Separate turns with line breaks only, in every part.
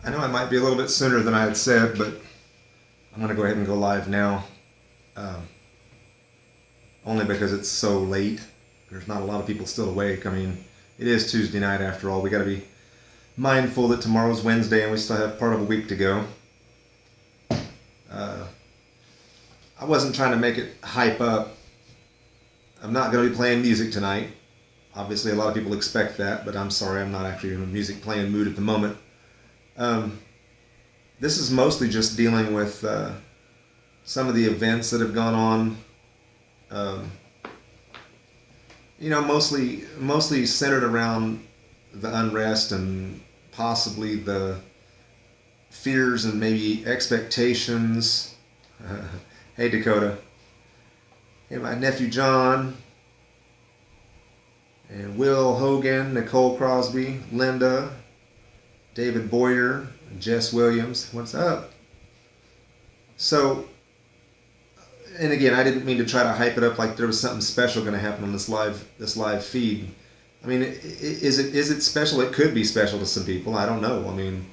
I know I might be a little bit sooner than I had said, but I'm going to go ahead and go live now. Um, Only because it's so late. There's not a lot of people still awake. I mean, it is Tuesday night after all. We got to be mindful that tomorrow's Wednesday and we still have part of a week to go. Uh, I wasn't trying to make it hype up. I'm not going to be playing music tonight. Obviously, a lot of people expect that, but I'm sorry, I'm not actually in a music playing mood at the moment. This is mostly just dealing with some of the events that have gone on. Mostly centered around the unrest and possibly the fears and maybe expectations. Hey Dakota. Hey my nephew John. And Will Hogan, Nicole Crosby, Linda, David Boyer, Jess Williams. What's up? So, and again, I didn't mean to try to hype it up like there was something special going to happen on this live feed. I mean, is it special? It could be special to some people. I don't know. I mean,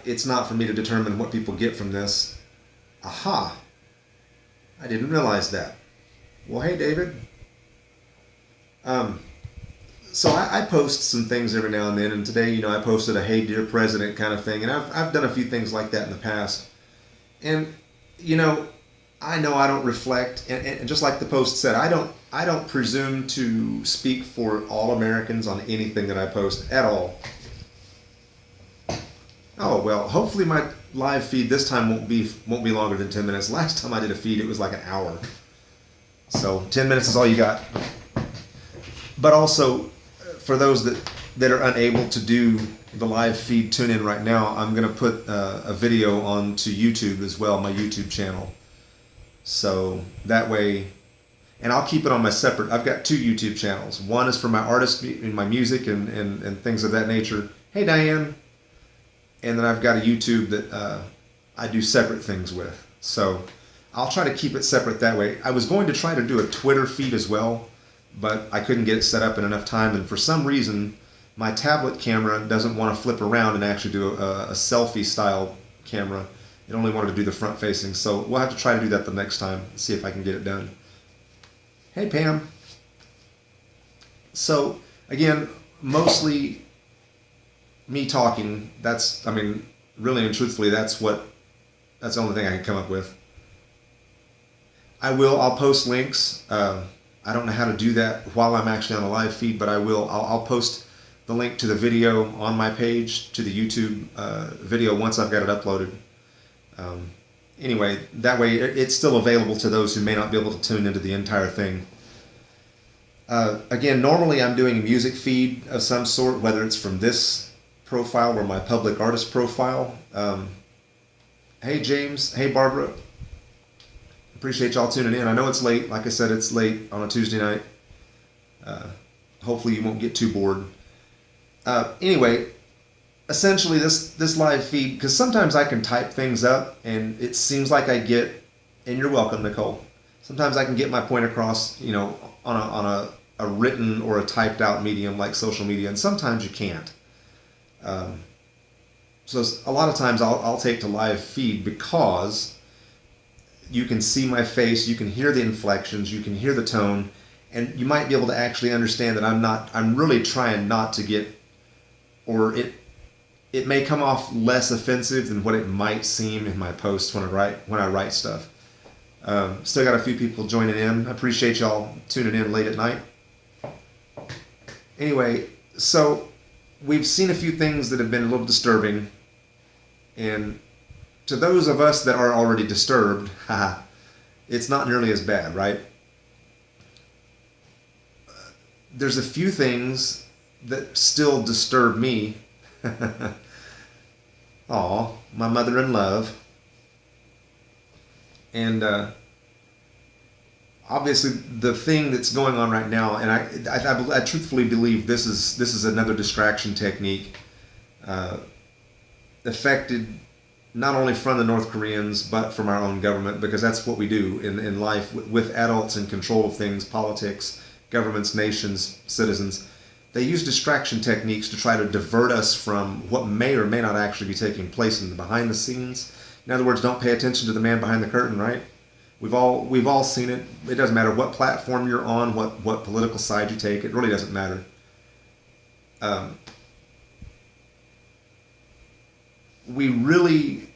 it's not for me to determine what people get from this. Aha! I didn't realize that. Well, hey, David. So I post some things every now and then, and today, I posted a "Hey, dear President" kind of thing, and I've done a few things like that in the past, and I know I don't reflect, and just like the post said, I don't presume to speak for all Americans on anything that I post at all. Oh well, hopefully my live feed this time won't be longer than 10 minutes. Last time I did a feed, it was like an hour, so 10 minutes is all you got. But also, for those that are unable to do the live feed tune in right now, I'm going to put a video onto YouTube as well, my YouTube channel. So that way, and I'll keep it on my separate, I've got two YouTube channels. One is for my artist and my music and things of that nature. Hey Diane. And then I've got a YouTube that I do separate things with. So I'll try to keep it separate that way. I was going to try to do a Twitter feed as well, but I couldn't get it set up in enough time, and for some reason my tablet camera doesn't want to flip around and actually do a selfie style camera. It only wanted to do the front facing, so we'll have to try to do that the next time and see if I can get it done. Hey Pam. So again, mostly me talking. Really and truthfully, that's the only thing I can come up with. I'll post links. I don't know how to do that while I'm actually on a live feed, but I will. I'll post the link to the video on my page, to the YouTube video once I've got it uploaded. Anyway, that way it's still available to those who may not be able to tune into the entire thing. Again, normally I'm doing a music feed of some sort, whether it's from this profile or my public artist profile. Hey James, hey Barbara. Appreciate y'all tuning in. I know it's late. Like I said, it's late on a Tuesday night. Hopefully you won't get too bored. Anyway, essentially this live feed, because sometimes I can type things up and it seems like I get, and you're welcome, Nicole. Sometimes I can get my point across, on a written or a typed out medium like social media, and sometimes you can't. So a lot of times I'll take to live feed because you can see my face, you can hear the inflections, you can hear the tone, and you might be able to actually understand that I'm really trying not to get, or it may come off less offensive than what it might seem in my posts when I write stuff. Still got a few people joining in. I appreciate y'all tuning in late at night. Anyway, so we've seen a few things that have been a little disturbing, and to those of us that are already disturbed, it's not nearly as bad, right? There's a few things that still disturb me. Aw, my mother in love. And obviously the thing that's going on right now, and I truthfully believe this is another distraction technique affected not only from the North Koreans, but from our own government, because that's what we do in life with adults in control of things, politics, governments, nations, citizens. they use distraction techniques to try to divert us from what may or may not actually be taking place in the behind the scenes. In other words, don't pay attention to the man behind the curtain, right? We've all seen it. It doesn't matter what platform you're on, what political side you take. It really doesn't matter. We really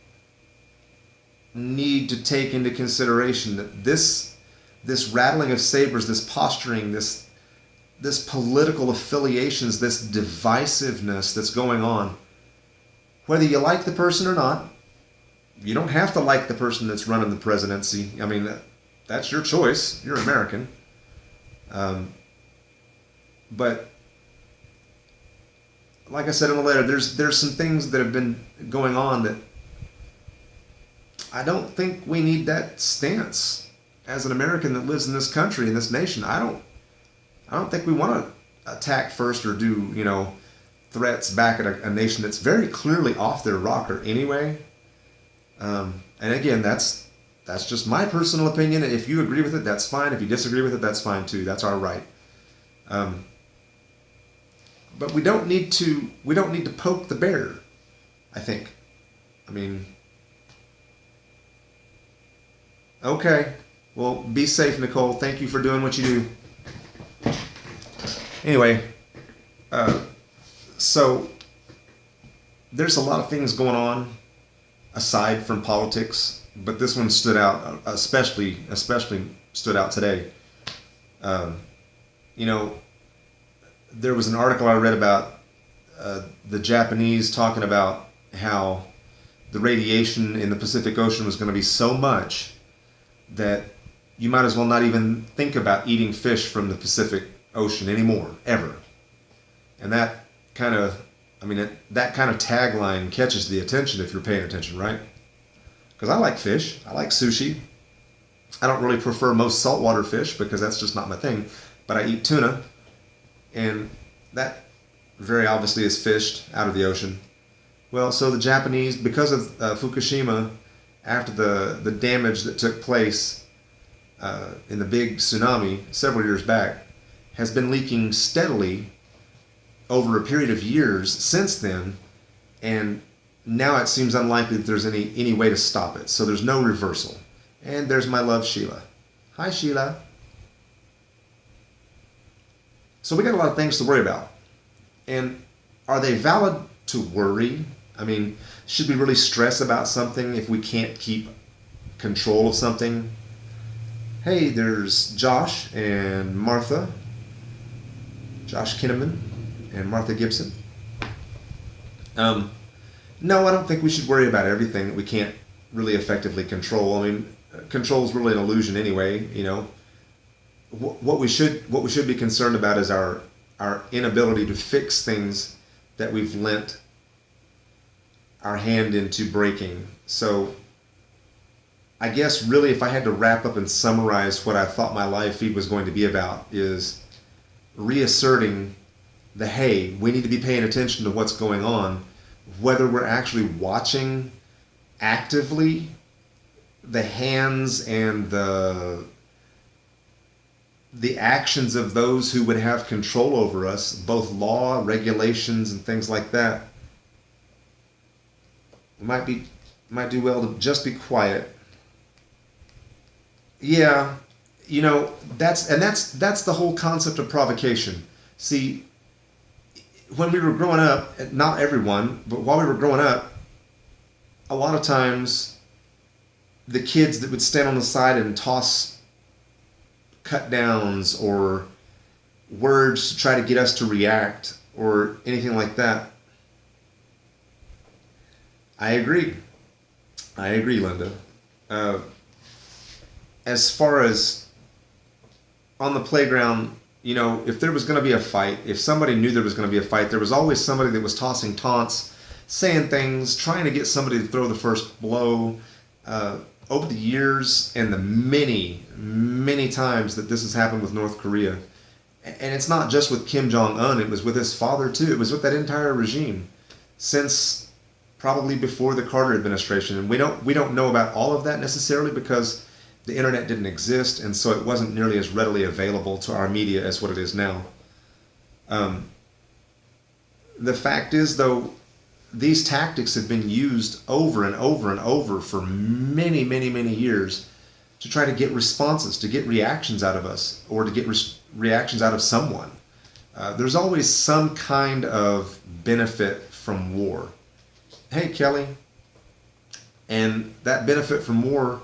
need to take into consideration that this rattling of sabers, this posturing, this political affiliations, this divisiveness that's going on, whether you like the person or not, you don't have to like the person that's running the presidency. I mean, that's your choice. You're American. But like I said in the letter, there's some things that have been going on that I don't think we need that stance as an American that lives in this country, in this nation. I don't think we want to attack first or do, threats back at a nation that's very clearly off their rocker anyway. And again, that's just my personal opinion. If you agree with it, that's fine. If you disagree with it, that's fine too. That's our right. But we don't need to poke the bear, I think. I mean, okay. Well, be safe, Nicole. Thank you for doing what you do. Anyway, so there's a lot of things going on aside from politics, but this one stood out, especially stood out today. There was an article I read about the Japanese talking about how the radiation in the Pacific Ocean was going to be so much that you might as well not even think about eating fish from the Pacific Ocean anymore, ever. And that kind of tagline catches the attention if you're paying attention, right? Because I like fish. I like sushi. I don't really prefer most saltwater fish because that's just not my thing. But I eat tuna, and that very obviously is fished out of the ocean. Well, so the Japanese, because of Fukushima, after the damage that took place in the big tsunami several years back, has been leaking steadily over a period of years since then, and now it seems unlikely that there's any way to stop it. So there's no reversal. And there's my love, Sheila. Hi, Sheila. So we got a lot of things to worry about. And are they valid to worry? I mean, should we really stress about something if we can't keep control of something? Hey, there's Josh and Martha. Josh Kinnaman and Martha Gibson. No, I don't think we should worry about everything that we can't really effectively control. I mean, control is really an illusion anyway. What we should be concerned about is our inability to fix things that we've lent our hand into breaking. So I guess really if I had to wrap up and summarize what I thought my live feed was going to be about is reasserting hey, we need to be paying attention to what's going on, whether we're actually watching actively the hands and the actions of those who would have control over us, both law, regulations, and things like that. We might do well to just be quiet. Yeah, that's the whole concept of provocation. See, when we were growing up, not everyone, but while we were growing up, a lot of times the kids that would stand on the side and toss cut downs or words to try to get us to react or anything like that. I agree, Linda. As far as on the playground, if there was going to be a fight, if somebody knew there was going to be a fight, there was always somebody that was tossing taunts, saying things, trying to get somebody to throw the first blow. Over the years and the many, many times that this has happened with North Korea, and it's not just with Kim Jong-un, it was with his father too, it was with that entire regime since probably before the Carter administration. And we don't know about all of that necessarily because the internet didn't exist, and so it wasn't nearly as readily available to our media as what it is now. the fact is, though, these tactics have been used over and over and over for many, many, many years to try to get responses, to get reactions out of us, or to get reactions out of someone. There's always some kind of benefit from war. Hey, Kelly. And that benefit from war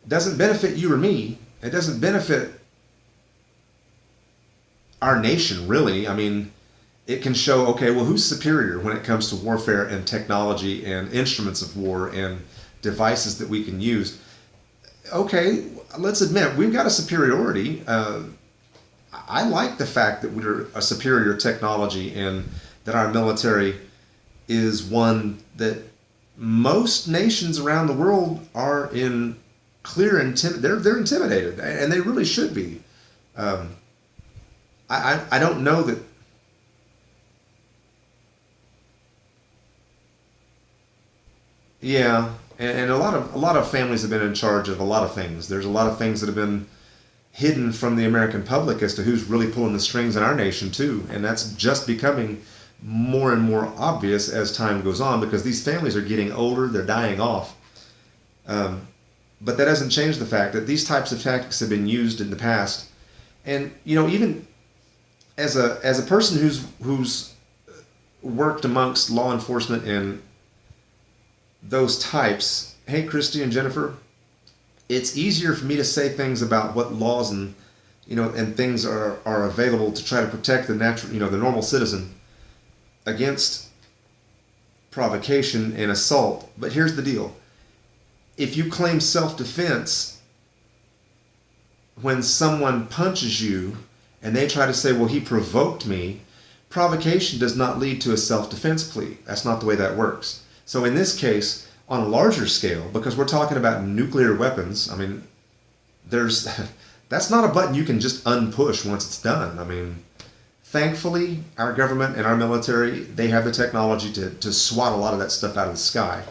doesn't benefit you or me. It doesn't benefit our nation, really. I mean, it can show, okay, well, who's superior when it comes to warfare and technology and instruments of war and devices that we can use? Okay, let's admit, we've got a superiority. I like the fact that we're a superior technology and that our military is one that most nations around the world are in clear they're intimidated, and they really should be. I don't know that. Yeah, and a lot of families have been in charge of a lot of things. There's a lot of things that have been hidden from the American public as to who's really pulling the strings in our nation too, and that's just becoming more and more obvious as time goes on because these families are getting older, they're dying off. But that doesn't change the fact that these types of tactics have been used in the past, and even as a person who's worked amongst law enforcement and those types, hey, Christy and Jennifer, it's easier for me to say things about what laws and and things are available to try to protect the natural, the normal citizen against provocation and assault. But here's the deal. If you claim self-defense when someone punches you and they try to say, well, he provoked me, provocation does not lead to a self-defense plea. That's not the way that works. So in this case, on a larger scale, because we're talking about nuclear weapons, I mean, that's not a button you can just unpush once it's done. I mean, thankfully, our government and our military, they have the technology to swat a lot of that stuff out of the sky.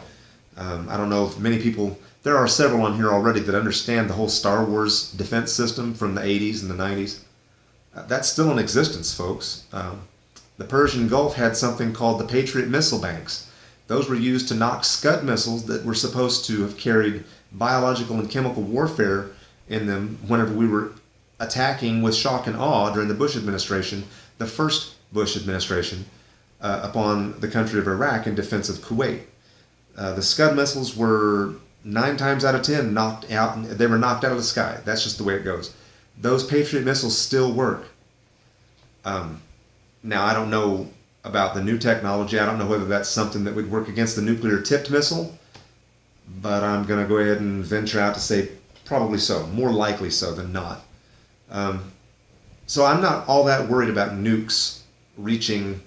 I don't know if many people, there are several on here already that understand the whole Star Wars defense system from the 80s and the 90s. That's still in existence, folks. The Persian Gulf had something called the Patriot missile banks. Those were used to knock Scud missiles that were supposed to have carried biological and chemical warfare in them whenever we were attacking with shock and awe during the Bush administration, the first Bush administration, upon the country of Iraq in defense of Kuwait. The Scud missiles were 9 times out of 10 knocked out. They were knocked out of the sky. That's just the way it goes. Those Patriot missiles still work. Now, I don't know about the new technology. I don't know whether that's something that would work against the nuclear tipped missile, but I'm going to go ahead and venture out to say probably so, more likely so than not. So I'm not all that worried about nukes reaching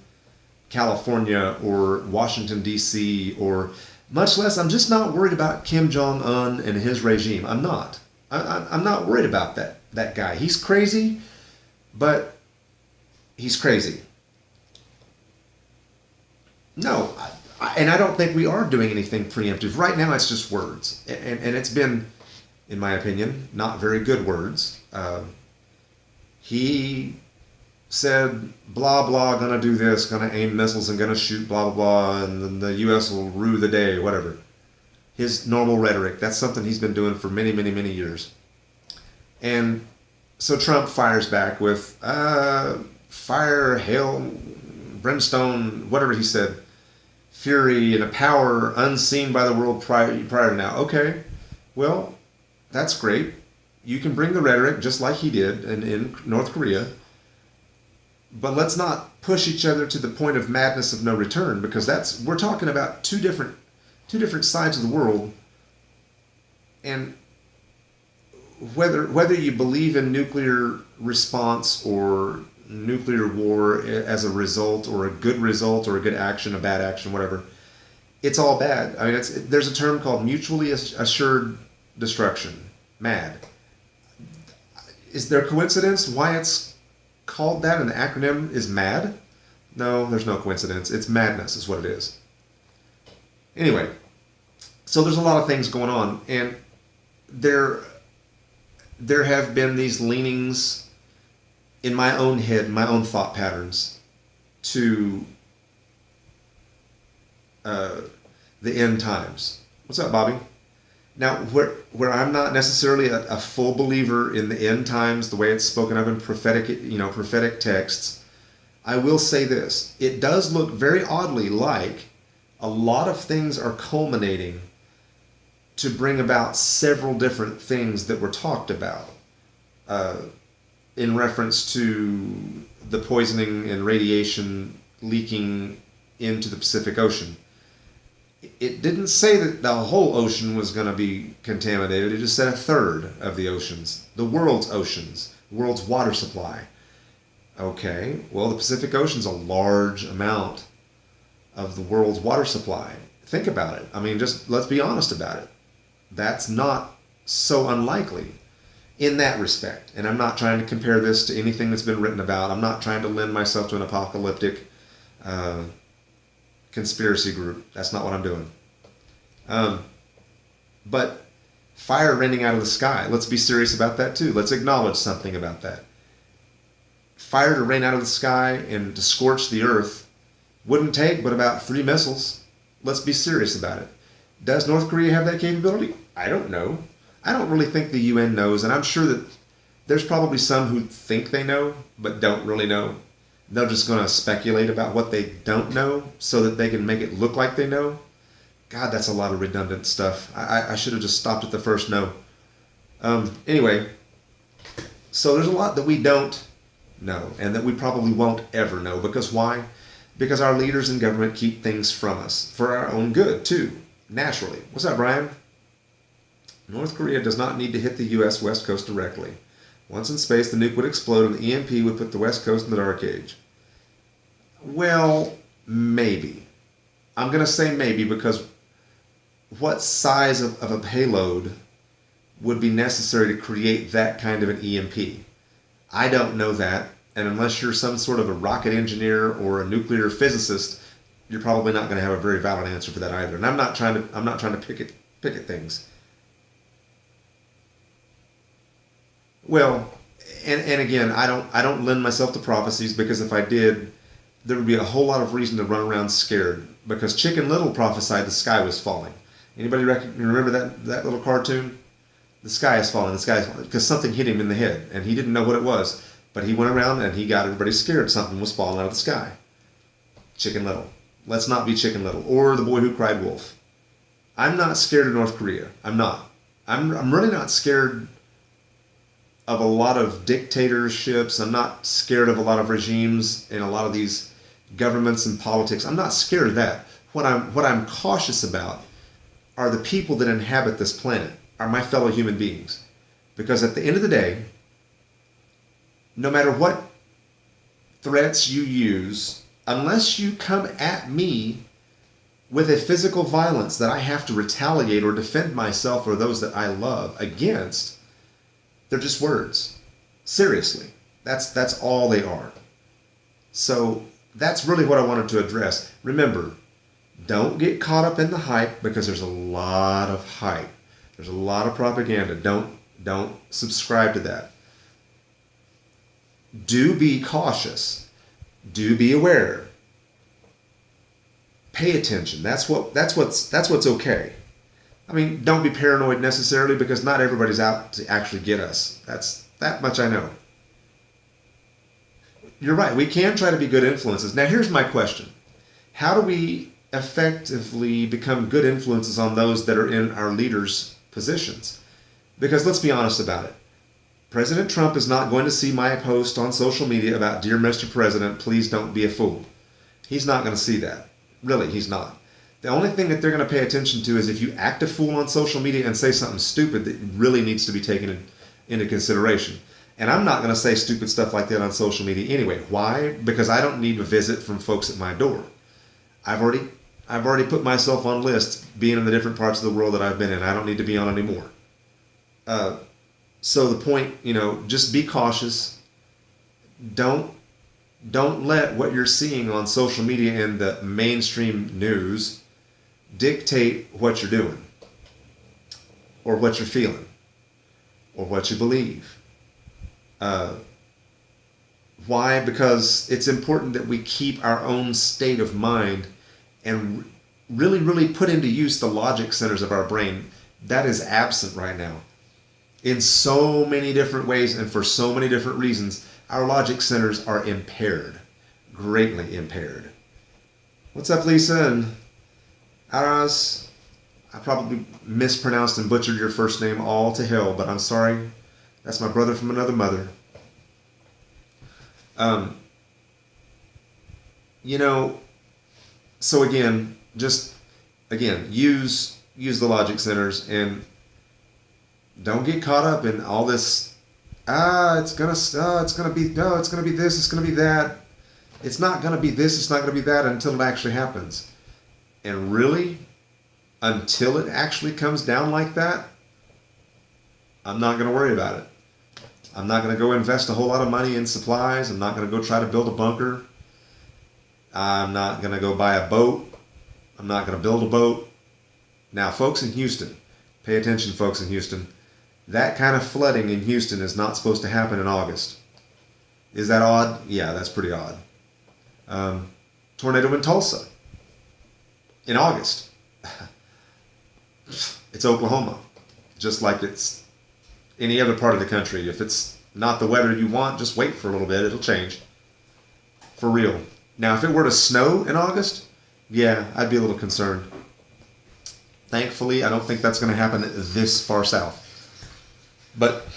California or Washington, D.C., or much less, I'm just not worried about Kim Jong-un and his regime. I'm not. I'm not worried about that guy. He's crazy, but he's crazy. No, and I don't think we are doing anything preemptive. Right now, it's just words. And it's been, in my opinion, not very good words. He said, blah, blah, gonna do this, gonna aim missiles and gonna shoot, blah, blah, blah, and then the U.S. will rue the day, whatever. His normal rhetoric, that's something he's been doing for many, many, many years. And so Trump fires back with fire, hail, brimstone, whatever he said, fury, and a power unseen by the world prior to now. Okay, well, that's great. You can bring the rhetoric just like he did in North Korea, but let's not push each other to the point of madness of no return, because we're talking about two different sides of the world, and whether you believe in nuclear response or nuclear war as a result, or a good result, or a good action, a bad action, whatever, it's all bad. I mean, there's a term called mutually assured destruction, MAD. Is there coincidence why it's called that and the acronym is MAD? No, there's no coincidence. It's madness is what it is. Anyway, so there's a lot of things going on, and there have been these leanings in my own head, my own thought patterns, to uh, the end times. What's up, Bobby? Now, where I'm not necessarily a full believer in the end times, the way it's spoken of in prophetic texts, I will say this: it does look very oddly like a lot of things are culminating to bring about several different things that were talked about in reference to the poisoning and radiation leaking into the Pacific Ocean. It didn't say that the whole ocean was going to be contaminated. It just said a third of the oceans, the world's water supply. Okay, well, the Pacific Ocean's a large amount of the world's water supply. Think about it. I mean, just let's be honest about it. That's not so unlikely in that respect. And I'm not trying to compare this to anything that's been written about. I'm not trying to lend myself to an apocalyptic conspiracy group. That's not what I'm doing. But fire raining out of the sky, let's be serious about that too. Let's acknowledge something about that. Fire to rain out of the sky and to scorch the earth wouldn't take but about 3 missiles. Let's be serious about it. Does North Korea have that capability? I don't know. I don't really think the UN knows, and I'm sure that there's probably some who think they know, but don't really know. They're just going to speculate about what they don't know so that they can make it look like they know. God, that's a lot of redundant stuff. I should have just stopped at the first no. Anyway, so there's a lot that we don't know, and that we probably won't ever know. Because why? Because our leaders in government keep things from us for our own good, too. Naturally. What's up, Brian? North Korea does not need to hit the U.S. West Coast directly. Once in space, the nuke would explode and the EMP would put the West Coast in the dark age. Well, maybe. I'm going to say maybe because what size of a payload would be necessary to create that kind of an EMP? I don't know that. And unless you're some sort of a rocket engineer or a nuclear physicist, you're probably not going to have a very valid answer for that either. And I'm not trying to picket things. Well, and again, I don't lend myself to prophecies, because if I did, there would be a whole lot of reason to run around scared. Because Chicken Little prophesied the sky was falling. Anybody remember that little cartoon? The sky is falling. The sky is falling because something hit him in the head, and he didn't know what it was. But he went around and he got everybody scared. Something was falling out of the sky. Chicken Little. Let's not be Chicken Little or the boy who cried wolf. I'm not scared of North Korea. I'm not. I'm really not scared of a lot of dictatorships. I'm not scared of a lot of regimes and a lot of these governments and politics. I'm not scared of that. What I'm cautious about are the people that inhabit this planet, are my fellow human beings. Because at the end of the day, no matter what threats you use, unless you come at me with a physical violence that I have to retaliate or defend myself or those that I love against, they're just words. Seriously. That's all they are. So that's really what I wanted to address. Remember, don't get caught up in the hype, because there's a lot of hype. There's a lot of propaganda. Don't subscribe to that. Do be cautious. Do be aware. Pay attention. That's what's okay. I mean, don't be paranoid necessarily, because not everybody's out to actually get us. That much I know. You're right. We can try to be good influences. Now, here's my question. How do we effectively become good influences on those that are in our leaders' positions? Because let's be honest about it. President Trump is not going to see my post on social media about, "Dear Mr. President, please don't be a fool." He's not going to see that. Really, he's not. The only thing that they're going to pay attention to is if you act a fool on social media and say something stupid that really needs to be taken into consideration. And I'm not going to say stupid stuff like that on social media anyway. Why? Because I don't need a visit from folks at my door. I've already put myself on lists being in the different parts of the world that I've been in. I don't need to be on anymore. So the point, just be cautious. Don't let what you're seeing on social media and the mainstream news dictate what you're doing, or what you're feeling, or what you believe. Why? Because it's important that we keep our own state of mind and really, really put into use the logic centers of our brain. That is absent right now. In so many different ways and for so many different reasons, our logic centers are impaired, greatly impaired. What's up, Lisa and Aras? I probably mispronounced and butchered your first name all to hell, but I'm sorry. That's my brother from another mother. You know, so again, use the logic centers and don't get caught up in all this. It's gonna be this, it's gonna be that. It's not gonna be this, it's not gonna be that until it actually happens. And really, until it actually comes down like that, I'm not gonna worry about it. I'm not gonna go invest a whole lot of money in supplies. I'm not gonna go try to build a bunker. I'm not gonna go buy a boat. I'm not gonna build a boat. Now, folks in Houston, pay attention, folks in Houston. That kind of flooding in Houston is not supposed to happen in August. Is that odd? Yeah, that's pretty odd. Tornado in Tulsa in August. It's Oklahoma, just like it's any other part of the country. If it's not the weather you want, just wait for a little bit. It'll change. For real. Now, if it were to snow in August, yeah, I'd be a little concerned. Thankfully, I don't think that's going to happen this far south. But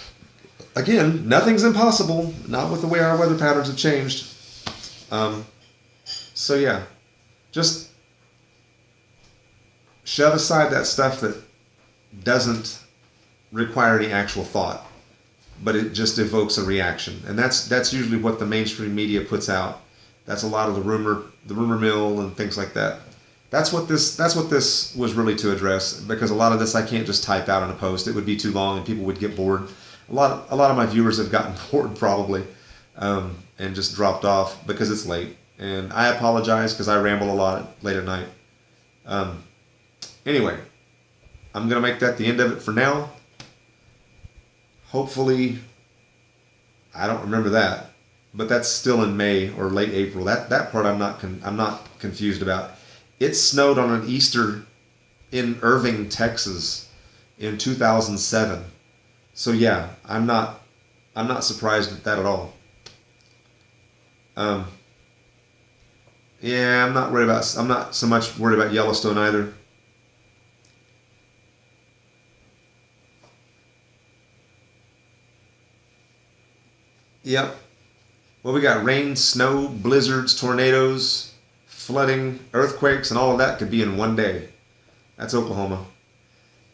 again, nothing's impossible, not with the way our weather patterns have changed. So yeah, just shove aside that stuff that doesn't require any actual thought, but it just evokes a reaction. And that's usually what the mainstream media puts out. That's a lot of the rumor mill and things like that. That's what this was really to address, because a lot of this I can't just type out in a post. It would be too long and people would get bored. A lot of my viewers have gotten bored probably, and just dropped off because it's late. And I apologize because I ramble a lot late at night. Anyway, I'm gonna make that the end of it for now. Hopefully, I don't remember that, but that's still in May or late April. That part I'm not confused about. It snowed on an Easter in Irving, Texas in 2007. So yeah, I'm not surprised at that at all. Yeah, I'm not so much worried about Yellowstone either. Yep. Well, we got rain, snow, blizzards, tornadoes, flooding, earthquakes, and all of that could be in one day. That's Oklahoma.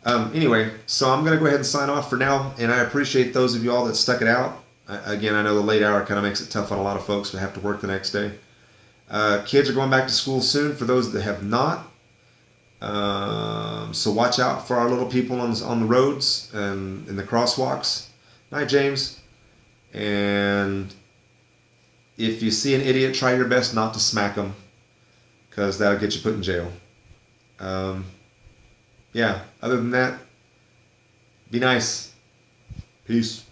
Anyway, so I'm going to go ahead and sign off for now, and I appreciate those of you all that stuck it out. Again, I know the late hour kind of makes it tough on a lot of folks who have to work the next day. Kids are going back to school soon for those that have not. So watch out for our little people on the roads and in the crosswalks. Night, James. And if you see an idiot, try your best not to smack them, because that'll get you put in jail. Yeah, other than that, be nice. Peace.